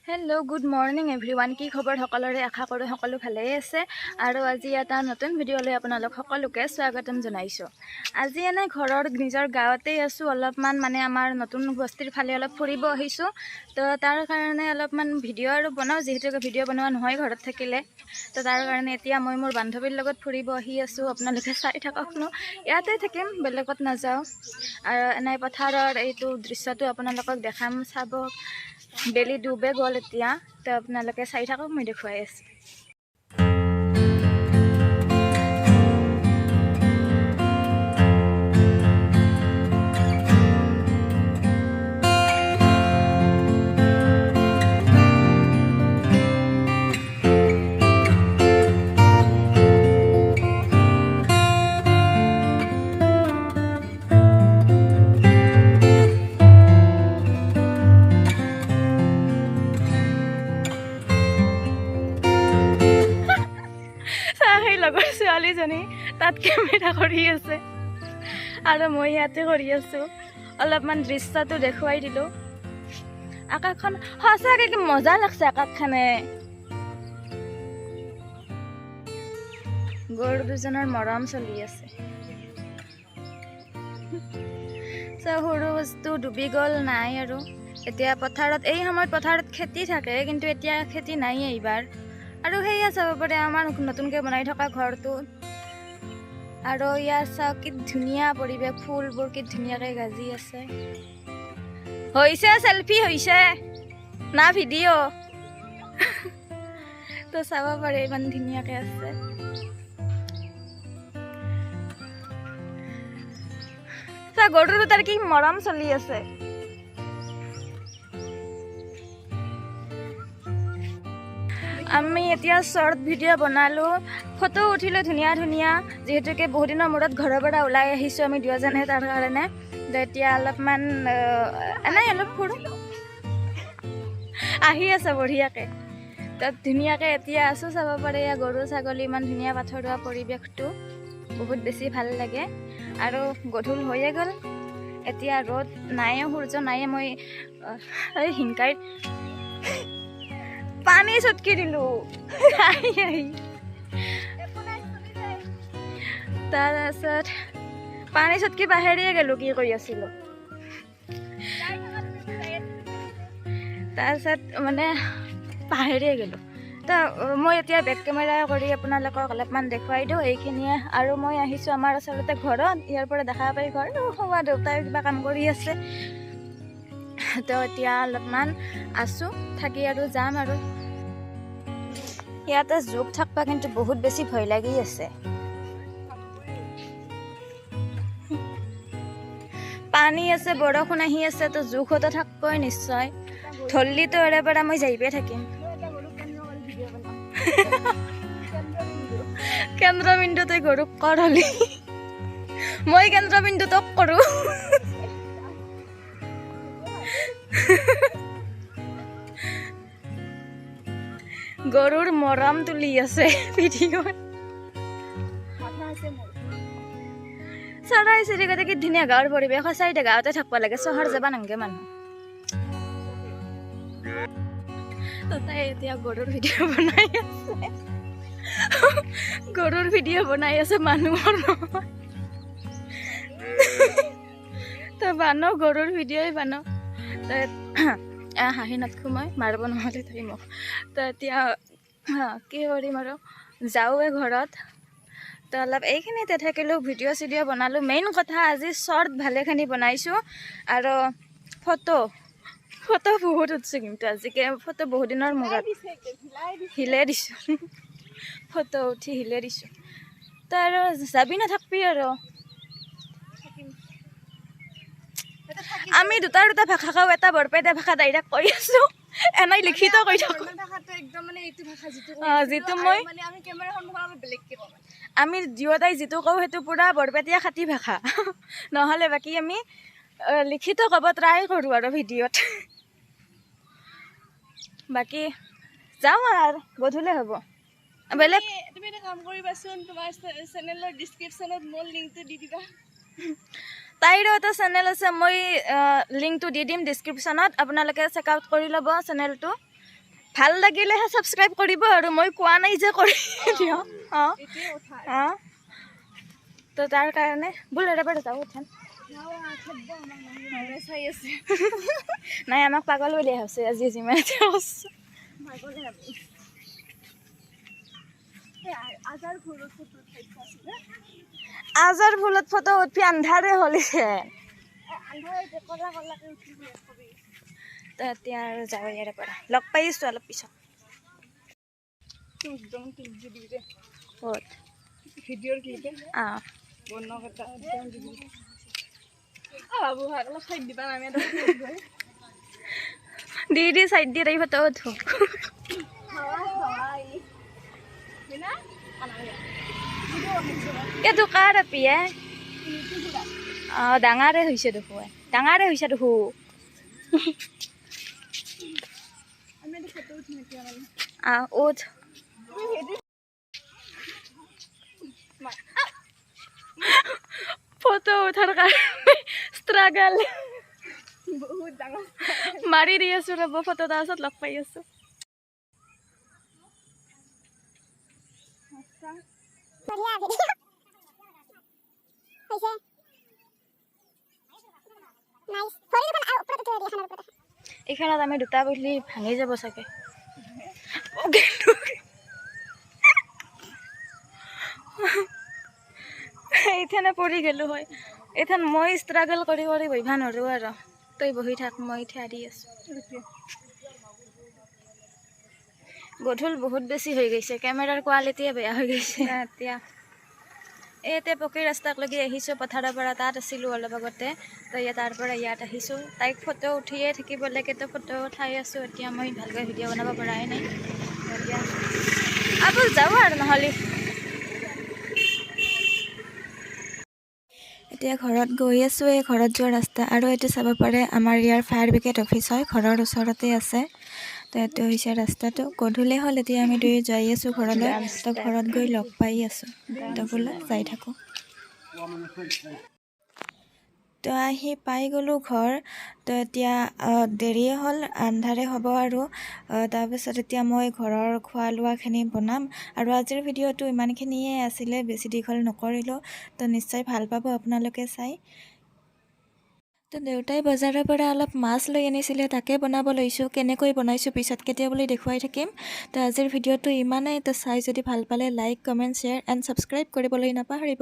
Hello' good morning everyone. কি খবৰ সকলোৰে? আশা কৰোঁ সকলো ভালেই আছে আৰু আজি এটা নতুন ভিডিঅ'লৈ আপোনালোক সকলোকে স্বাগতম জনাইছোঁ। আজি এনেই ঘৰৰ নিজৰ গাঁৱতেই আছোঁ, অলপমান মানে আমাৰ নতুন বস্তিৰ ফালে অলপ ফুৰিব আহিছোঁ। তো তাৰ কাৰণে অলপমান ভিডিঅ' আৰু বনাওঁ, যিহেতুকে ভিডিঅ' বনোৱা নহয় ঘৰত থাকিলে। তো তাৰ কাৰণে এতিয়া মই মোৰ বান্ধৱীৰ লগত ফুৰিব আহি আছোঁ। আপোনালোকে চাই থাককনো, ইয়াতে থাকিম, বেলেগত নাযাওঁ। আৰু এনেই পথাৰৰ এইটো দৃশ্যটো আপোনালোকক দেখাম, চাব। বেলি ডুবে গ'ল এতিয়া, তো আপোনালোকে চাই থাকক, মই দেখুৱাই আছোঁ। সেই লগৰ ছোৱালীজনী তাত কেমেৰা কৰি আছে আৰু মই ইয়াতে কৰি আছোঁ। অলপমান দৃশ্যটো দেখুৱাই দিলোঁ। আকাশখন সঁচাকৈ কি মজা লাগছে। আকাশখনে গৰু দুজনৰ মৰম চলি আছে। সৰু বস্তু ডুবি গ'ল, নাই আৰু এতিয়া পথাৰত, এই সময়ত পথাৰত খেতি থাকে, কিন্তু এতিয়া খেতি নাই এইবাৰ। আৰু সেয়া চাব পাৰে আমাৰ নতুনকৈ বনাই থকা ঘৰটো। আৰু ইয়াৰ চাওক কি ধুনীয়া পৰিৱেশ, ফুলবোৰ কি ধুনীয়াকৈ গাজি আছে। হৈছে চেলফি হৈছে না ভিডিঅ'? তো চাব পাৰে ইমান ধুনীয়াকৈ আছে। গৰুৰ তাৰ কি মৰম চলি আছে। আমি এতিয়া শ্বৰ্ট ভিডিঅ' বনালোঁ, ফটো উঠিলোঁ ধুনীয়া ধুনীয়া, যিহেতুকে বহুত দিনৰ মূৰত ঘৰৰ পৰা ওলাই আহিছোঁ আমি দুয়োজনে, তাৰ কাৰণে। এতিয়া অলপমান এনেই অলপ ফুৰোঁ, আহি আছে বঢ়িয়াকৈ। তাত ধুনীয়াকৈ এতিয়া আছোঁ, চাব পাৰে গৰু ছাগলী, ইমান ধুনীয়া পাথৰুৱা পৰিৱেশটো, বহুত বেছি ভাল লাগে। আৰু গধূল হৈয়ে গ'ল, এতিয়া ৰ'দ নায়ে, সূৰ্য নায়ে। মই হিংকাই পানী চটকি দিলোঁ তাৰপাছত পানী চটকি বাহিৰে গ'লোঁ, কি কৰি আছিলোঁ। তাৰপিছত মানে পাহৰিয়ে গ'লোঁ। তো মই এতিয়া বেক কেমেৰা কৰি আপোনালোকক অলপমান দেখুৱাই দিওঁ এইখিনিয়ে। আৰু মই আহিছোঁ আমাৰ আচলতে ঘৰত, ইয়াৰ পৰা দেখা পাই ঘৰ হোৱা দেউতাই কিবা কাম কৰি আছে। তো এতিয়া অলপমান আছোঁ, থাকি আৰু যাম। আৰু ইয়াতে জোক থাকবা কিন্তু বহুত বেছি ভয় লাগি আছে। পানী আছে, বৰষুণ আহি আছে, তো জোকতো থাকবই নিশ্চয়। ধৰলিতো এৰে পৰা মই যাইবে থাকিম। কেন্দ্ৰবিন্দু তই গৰুক কৰ হলি, মই কেন্দ্ৰবিন্দু তোক কৰোঁ। গৰুৰ মৰম তুলি আছে ভিডিঅ'ত। চৰাই চিৰিকটি কি ধুনীয়া গাঁৱৰ পৰিৱেশ, সঁচাই দে গাঁৱতে থাকিব লাগে, চহৰ যাব নালাগে মানুহ। তাই এতিয়া গৰুৰ ভিডিঅ' বনাই আছে, গৰুৰ ভিডিঅ' বনাই আছে, মানুহৰ নহয়। তই বানো গৰুৰ ভিডিঅ'ই বানো। তই হাঁহি নাথাকোঁ, মই মাৰিব নহ'লে তাই মোক। তো এতিয়া কি কৰিম আৰু, যাওঁৱে ঘৰত। তো অলপ এইখিনিতে থাকিলোঁ, ভিডিঅ' চিডিঅ' বনালোঁ। মেইন কথা আজি শ্বৰ্ট ভালেখিনি বনাইছোঁ। আৰু ফটো বহুত উঠছোঁ, কিন্তু আজিকে ফটো বহুত দিনৰ মূৰত হিলে দিছোঁ। ফটো উঠি হিলে দিছোঁ। তো আৰু যাবি নাথাকবি আৰু। আমি দুটা ভাষা কওঁ, এটা বৰপেটা ভাষা ডাইৰেক্ট কৈ আছোঁ, এনেই লিখিত কৈ থাকোঁ। যিটো মই আমি দুয়োটাই যিটো কওঁ সেইটো পূৰা বৰপেটীয়া খাটি ভাষা, নহ'লে বাকী আমি লিখিত ক'ব ট্ৰাই কৰোঁ আৰু ভিডিঅ'ত। বাকী যাওঁ আৰু গধূলি হ'ব। বেলেগ তুমি এটা কাম কৰিবাচোন, তোমাৰ চেনেলৰ ডিছক্ৰিপশ্যনত মোৰ লিংকটো দি দিবা। তাইৰো এটা চেনেল আছে, মই লিংকটো দি দিম ডিছক্ৰিপশ্যনত, আপোনালোকে চেক আউট কৰি ল'ব চেনেলটো। ভাল লাগিলেহে ছাবস্ক্ৰাইব কৰিব আৰু মই কোৱা নাই যে কৰি দিওঁ তো তাৰ কাৰণে বোলে এবাৰ যাওঁ উঠান নাই আমাক পাগল বুলি ভাবছে আজি যিমান আজাৰ ফুলত ফটো উঠি আন্ধাৰে হলিছে তো এতিয়া আৰু যাওঁ ইয়াৰে পৰা লগ পাইছোঁ অলপ পিছত ভিডিঅ'ৰ ক্লিপে বন্ধ কথা দি চাইড দি তাই ফটো উঠো এইটো কাৰ পিয়ে ডাঙৰে হৈছে দেখো ডাঙৰে হৈছে দেখো উঠ ফটো উঠাৰ কাৰণে ষ্ট্ৰাগল বহুত ডাঙৰ মাৰি দি আছো ৰ'ব ফটো তাৰপিছত লগ পাই আছো এইখনত আমি দুটা বহিলি ভাঙি যাব চাগে এইখানে পৰি গেলো হয় এইখান মই ষ্ট্ৰাগল কৰি বহিব নোৱাৰো আৰু তই বহি থাক মই থিয়া দি আছো গধূল বহুত বেছি হৈ গৈছে কেমেৰাৰ কোৱালিটিয়ে বেয়া হৈ গৈছে এতিয়া এতিয়া পকী ৰাস্তাক লাগি আহিছোঁ পথাৰৰ পৰা তাত আছিলোঁ অলপ আগতে তো তাৰ পৰা ইয়াত আহিছোঁ তাইক ফটো উঠিয়ে থাকিব লাগে তো ফটো উঠাই আছোঁ এতিয়া মই ভালকৈ ভিডিঅ' বনাব পৰাই নাই এতিয়া আবুল যাওঁ আৰু নহ'লে এতিয়া ঘৰত গৈ আছোঁ এই ঘৰত যোৱা ৰাস্তা আৰু এইটো চাব পাৰে আমাৰ ইয়াৰ ফায়াৰ ব্ৰিগেড অফিচ হয় ঘৰৰ ওচৰতে আছে তো এইটো হৈছে ৰাস্তাটো গধূলি হ'ল এতিয়া আমি দুয়ো যাই আছোঁ ঘৰলৈ তো ঘৰত গৈ লগ পাই আছোঁ তো বোলে যাই থাকোঁ তো আহি পাই গ'লোঁ ঘৰ তো এতিয়া দেৰিয়ে হ'ল আন্ধাৰে হ'ব আৰু তাৰপিছত এতিয়া মই ঘৰৰ খোৱা লোৱাখিনি বনাম আৰু আজিৰ ভিডিঅ'টো ইমানখিনিয়ে আছিলে বেছি দীঘল নকৰিলোঁ তো নিশ্চয় ভাল পাব আপোনালোকে চাই তো দেউতাই বজাৰৰ পৰা অলপ মাছ লৈ আনিছিলে তাকে বনাব লৈছোঁ কেনেকৈ বনাইছোঁ পিছত কেতিয়াবলৈ দেখুৱাই থাকিম তো আজিৰ ভিডিঅ'টো ইমানেই তো চাই যদি ভাল পালে like comment share and subscribe কৰিবলৈ নাপাহৰিব